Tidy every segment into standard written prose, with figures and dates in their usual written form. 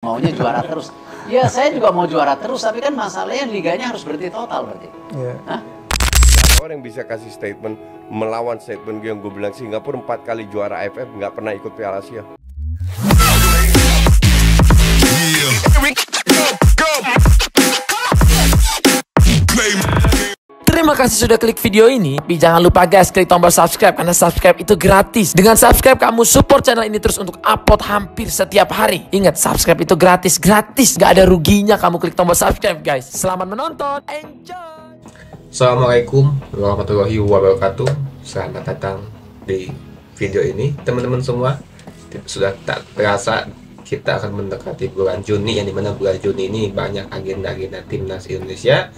Maunya juara terus. Ya saya juga mau juara terus, tapi kan masalahnya liganya harus berhenti total berarti. Iya. Hah? Orang yang bisa kasih statement melawan statement yang gue bilang Singapura 4 kali juara AFF nggak pernah ikut Piala Asia. Terima kasih sudah klik video ini. Tapi jangan lupa guys, klik tombol subscribe karena subscribe itu gratis. Dengan subscribe kamu support channel ini terus untuk upload hampir setiap hari. Ingat, subscribe itu gratis, gak ada ruginya kamu klik tombol subscribe guys. Selamat menonton, enjoy. Assalamualaikum warahmatullahi wabarakatuh. Selamat datang di video ini teman-teman semua. Sudah tak terasa kita akan mendekati bulan Juni, yang dimana bulan Juni ini banyak agenda-agenda timnas Indonesia.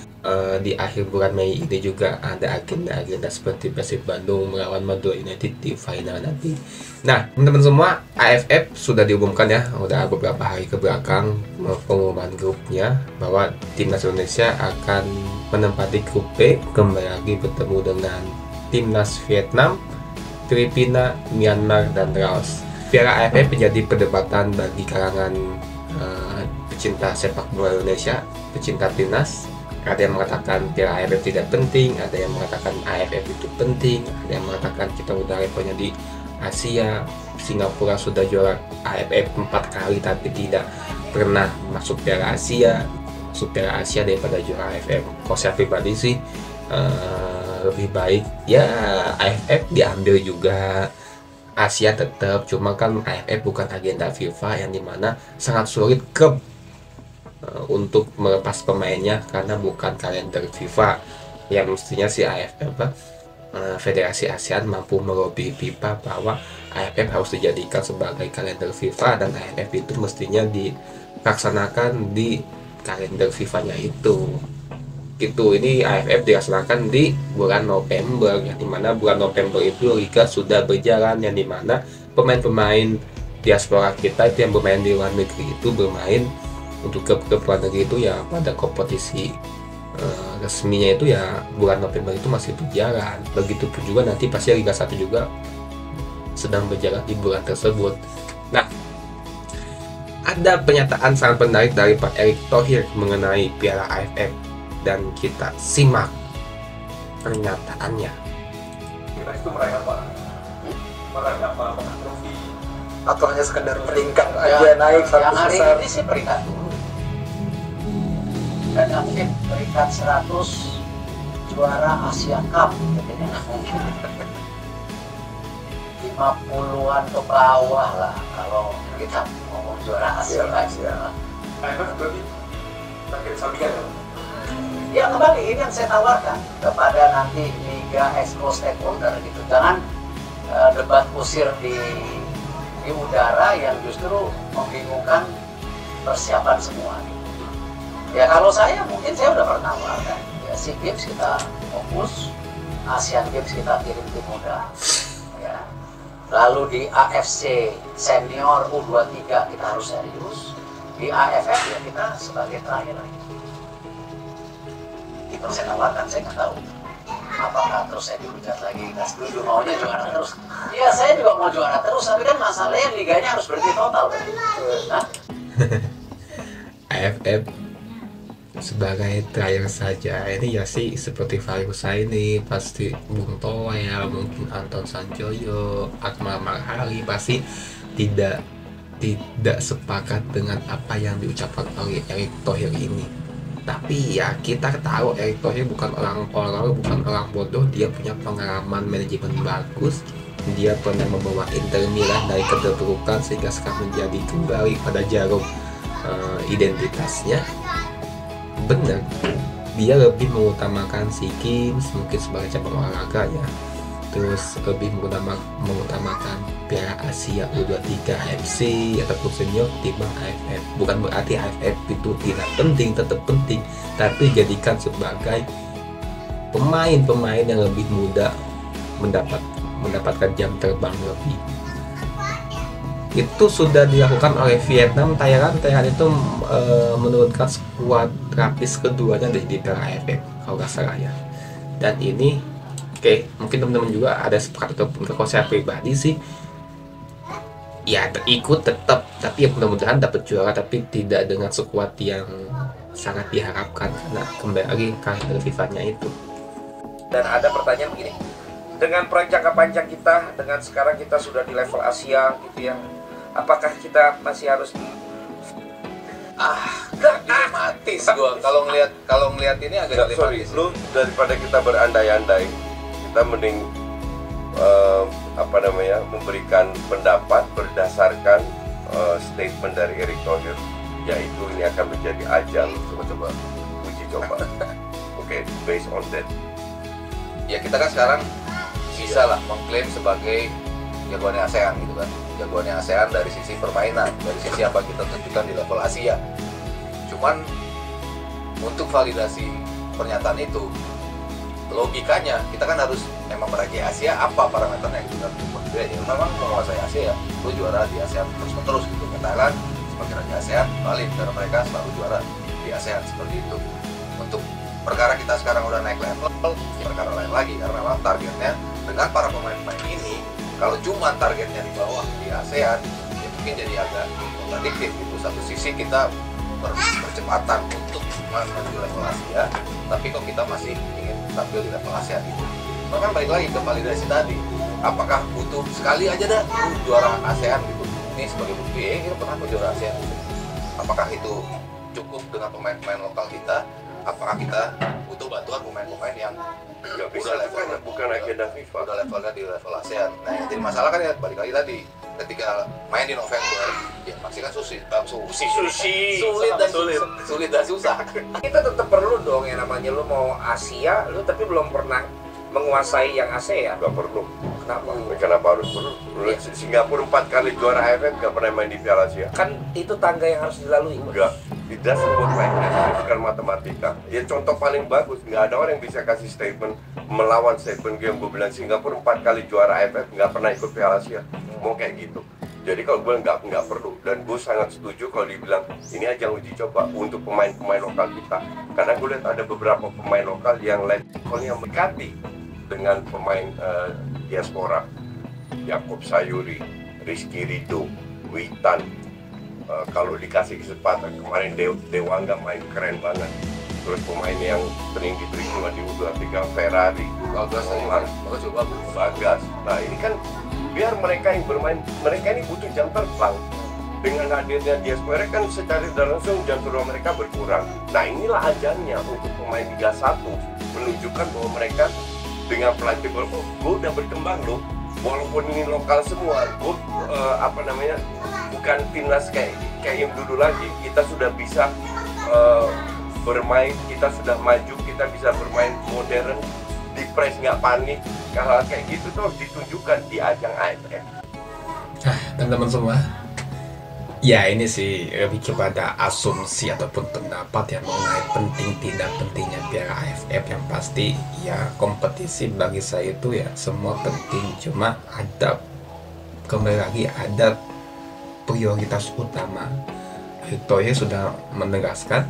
Di akhir bulan Mei ini juga ada agenda-agenda seperti Persib Bandung melawan Madura United di final nanti. Nah, teman-teman semua, AFF sudah diumumkan ya, udah beberapa hari ke belakang pengumuman grupnya bahwa timnas Indonesia akan menempati grup B, kembali lagi bertemu dengan timnas Vietnam, Filipina, Myanmar, dan Laos. Piala AFF menjadi perdebatan bagi kalangan pecinta sepak bola Indonesia, pecinta timnas. Ada yang mengatakan Piala AFF tidak penting, ada yang mengatakan AFF itu penting, ada yang mengatakan kita udah levelnya di Asia. Singapura sudah juara AFF 4 kali tapi tidak pernah masuk Piala Asia. Masuk Piala Asia daripada juara AFF. Kalau saya pribadi sih lebih baik ya AFF diambil juga, Asia tetap, cuma kan AFF bukan agenda FIFA yang dimana sangat sulit klub untuk melepas pemainnya karena bukan kalender FIFA. Yang mestinya si AFF Federasi ASEAN mampu melobi FIFA bahwa AFF harus dijadikan sebagai kalender FIFA, dan AFF itu mestinya dilaksanakan di kalender FIFA-nya itu. Ini AFF dilaksanakan di bulan November, yang dimana bulan November itu liga sudah berjalan, yang dimana pemain-pemain diaspora kita itu yang bermain di luar negeri itu bermain untuk klub-klub luar negeri itu ya pada kompetisi resminya itu ya bulan November itu masih berjalan. Begitupun juga nanti pasti Liga 1 juga sedang berjalan di bulan tersebut. Nah, ada pernyataan sangat menarik dari Pak Erick Thohir mengenai Piala AFF, dan kita simak pernyataannya. Kita itu meraih apa? Meraih apa? Trofi? Atau hanya sekedar peringkat Ya, aja naik satu yang hari besar. ini sih peringkat dulu. Dan aktif peringkat 100 juara Asia Cup, gitu ya. 50-an ke bawah lah kalau kita ngomong juara Asia. AFF berarti target sampingan ya? Ya kembali, ini yang saya tawarkan kepada nanti Liga Exco Stakeholder gitu. Jangan debat kusir di udara yang justru membingungkan persiapan semua. Ya kalau saya mungkin saya udah pernah tawarkan. Ya SEA Games kita fokus, Asian Games kita kirim tim muda. Ya. Lalu di AFC Senior U23 kita harus serius. Di AFF ya kita sebagai terakhir lagi. Itu saya tawarkan, saya nggak tahu apakah terus saya dihujat lagi, nggak setuju, maunya juara terus. Ya saya juga mau juara terus, tapi kan masalahnya liganya harus berhenti total. Hah? AFF sebagai terakhir saja. Ini ya sih seperti Farusa ini pasti Bung Toel, mungkin Anton Sanjoyo, Akmal Marhali pasti tidak sepakat dengan apa yang diucapkan oleh Erick Thohir ini. Tapi ya kita tahu Erick Thohir bukan orang bodoh. Dia punya pengalaman manajemen bagus. Dia pernah membawa Inter Milan dari keterpurukan sehingga sekarang menjadi kembali pada jarum identitasnya. Benar, dia lebih mengutamakan SEA Games mungkin sebagai cabang olahraga ya. Terus lebih mengutamakan Piala Asia U23 AFC ataupun senior timbang AFF. Bukan berarti AFF itu tidak penting, tetap penting, tapi jadikan sebagai pemain-pemain yang lebih muda mendapatkan jam terbang lebih. Itu sudah dilakukan oleh Vietnam. Thailand itu menurunkan skuad lapis keduanya di Piala AFF kalau nggak salah ya. Dan ini oke, mungkin teman-teman juga ada sepakat atau kalau saya pribadi sih ya ikut tetap, tapi ya mudah-mudahan dapat juara, tapi tidak dengan sekuat yang sangat diharapkan karena kembali lagi karakter FIFA-nya itu. Dan ada pertanyaan begini, dengan proyek jangka panjang kita, dengan sekarang kita sudah di level Asia gitu ya, apakah kita masih harus dilematis gua kalau ngelihat ini agak Sorry, dilematis. lu daripada kita berandai-andai, kita mending memberikan pendapat berdasarkan statement dari Erick Thohir, yaitu ini akan menjadi ajang uji coba. Oke, based on that. Ya kita kan sekarang bisa lah mengklaim sebagai jagoannya ASEAN gitu kan, jagoannya ASEAN dari sisi permainan, dari sisi apa kita tunjukkan di level Asia. Cuman untuk validasi pernyataan itu, logikanya kita kan harus memang meraih Asia, apa parameternya gitu kan. Ya memang menguasai Asia ya, lu juara di ASEAN terus-menerus gitu. Thailand sebagai raja ASEAN valid karena mereka selalu juara di ASEAN seperti itu. Untuk perkara kita sekarang udah naik level, perkara lain lagi karena memang targetnya dengan para pemain-pemain ini, kalau cuma targetnya di bawah di ASEAN, ya mungkin jadi agak kontradiktif gitu. Satu sisi kita percepatan untuk menuju level Asia, tapi kok kita masih ingin tampil di level ASEAN gitu. Maka balik lagi ke validasi tadi, apakah butuh sekali aja dah juara ASEAN gitu? Ini sebagai bukti, kita pernah juara ASEAN gitu. Apakah itu cukup dengan pemain-pemain lokal kita? Apakah kita butuh bantuan pemain-pemain yang Nggak bisa, udah levelnya bukan agenda FIFA. udah levelnya di level ASEAN? Nah yang jadi masalah kan ya balik lagi tadi, ketika main di November, ya pasti kan sulit dan susah. kita tetap perlu dong yang namanya lu mau Asia, lu tapi belum pernah menguasai yang ASEAN. Nggak perlu. Kenapa? Kenapa harus perlu? Singapura 4 kali juara AFF nggak pernah main di Piala Asia. Kan itu tangga yang harus dilalui. Enggak, tidak sebut like that, bukan matematika. Ya contoh paling bagus, nggak ada orang yang bisa kasih statement melawan statement game gue bilang Singapura 4 kali juara AFF nggak pernah ikut Piala Asia. Mau kayak gitu. Jadi kalau gue nggak perlu, dan gue sangat setuju kalau dibilang ini ajang uji coba untuk pemain-pemain lokal kita. Karena gue lihat ada beberapa pemain lokal yang levelnya mendekati dengan pemain diaspora. Yakob Sayuri, Rizky Ridho, Witan. Kalau dikasih kesempatan kemarin Dewangga main keren banget. Terus pemain yang sering diterima di U23 Ferrari, Bagas. Nah ini kan biar mereka yang bermain, mereka ini butuh jam terbang. Dengan hadirnya diaspora kan secara langsung jam terbang mereka berkurang. Nah inilah ajangnya untuk pemain Liga 1 menunjukkan bahwa mereka dengan pelatih gue udah berkembang loh. Walaupun ini lokal semua, gue bukan timnas kayak yang dulu lagi. Kita sudah bisa bermain, kita sudah maju, kita bisa bermain modern, di press nggak panik. Hal kayak gitu tuh harus ditunjukkan di ajang AFF. Teman-teman semua, ya ini sih lebih kepada asumsi ataupun pendapat yang mengenai penting tidak pentingnya Piala AFF. Yang pasti ya kompetisi bagi saya itu ya semua penting, cuma ada kembali lagi ada prioritas utama. Erick Thohir sudah menegaskan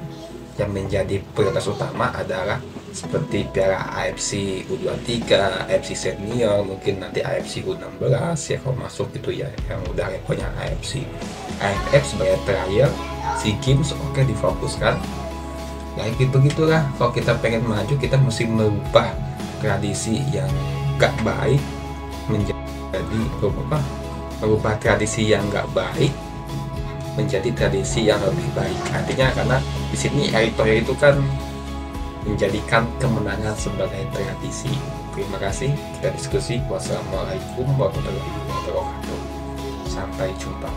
yang menjadi prioritas utama adalah seperti Piala AFC U23, AFC Senior, mungkin nanti AFC U16 ya kalau masuk gitu ya, yang udah levelnya AFF sebagai terakhir. SEA Games oke difokuskan. Ya gitu-gitulah, kalau kita pengen maju kita mesti merubah tradisi yang gak baik menjadi merubah tradisi yang gak baik menjadi tradisi yang lebih baik. Artinya karena di sini Erick Thohir itu kan menjadikan kemenangan sebagai tradisi. Terima kasih, kita diskusi. Wassalamualaikum warahmatullahi wabarakatuh. Sampai jumpa.